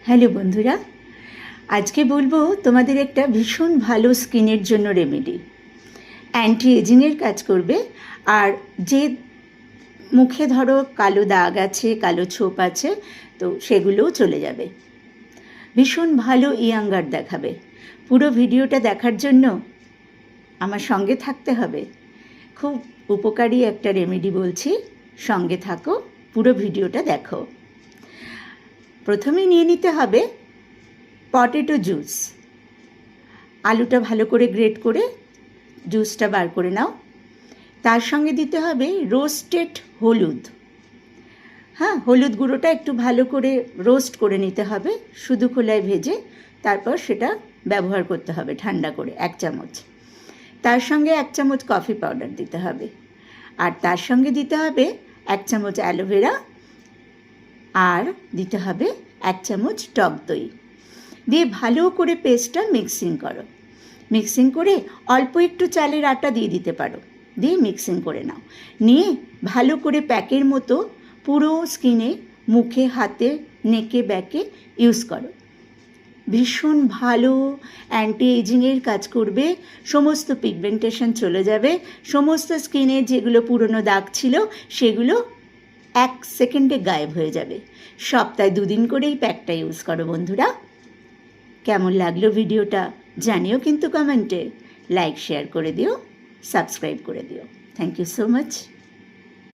Hello বন্ধুরা, আজকে বলবো তোমাদের একটা ভীষণ ভালো স্কিনের জন্য রেমেডি। অ্যান্টি এজিংয়ের কাজ করবে। আর যে মুখে ধরো কালো দাগ আছে, কালো ছোপ আছে, তো সেগুলোও চলে যাবে। ভীষণ ভালো ইয়াঙ্গার দেখাবে। পুরো ভিডিওটা দেখার জন্য আমার সঙ্গে থাকতে হবে। খুব উপকারী একটা রেমেডি বলছি, সঙ্গে থাকো, পুরো ভিডিওটা দেখো। প্রথমে নিয়ে নিতে হবে পটেটো জুস। আলুটা ভালো করে গ্রেট করে জুসটা বার করে নাও। তার সঙ্গে দিতে হবে রোস্টেড হলুদ। হ্যাঁ, হলুদ গুঁড়োটা একটু ভালো করে রোস্ট করে নিতে হবে, শুধু খোলায় ভেজে। তারপর সেটা ব্যবহার করতে হবে ঠান্ডা করে 1 চামচ। তার সঙ্গে 1 চামচ কফি পাউডার দিতে হবে। আর তার সঙ্গে দিতে হবে 1 চামচ অ্যালোভেরা। আর দিতে হবে 1 চামচ টক দই। দিয়ে ভালো করে পেস্টটা মিক্সিং করো। মিক্সিং করে অল্প একটু চালের আটা দিয়ে দিতে পারো, দিয়ে মিক্সিং করে নাও। নিয়ে ভালো করে প্যাকের মতো পুরো স্কিনে, মুখে, হাতে, নেকে, ব্যাকে ইউজ করো। ভীষণ ভালো অ্যান্টি এজিংয়ের কাজ করবে। সমস্ত পিগমেন্টেশন চলে যাবে। সমস্ত স্কিনে যেগুলো পুরনো দাগ ছিল সেগুলো 1 সেকেন্ডে গায়েব হয়ে যাবে। সপ্তাহে 2 দিন করেই প্যাকটা ইউজ করো বন্ধুরা। কেমন লাগলো ভিডিওটা জানিও কিন্তু কমেন্টে। লাইক শেয়ার করে দিও, সাবস্ক্রাইব করে দিও। Thank you so much.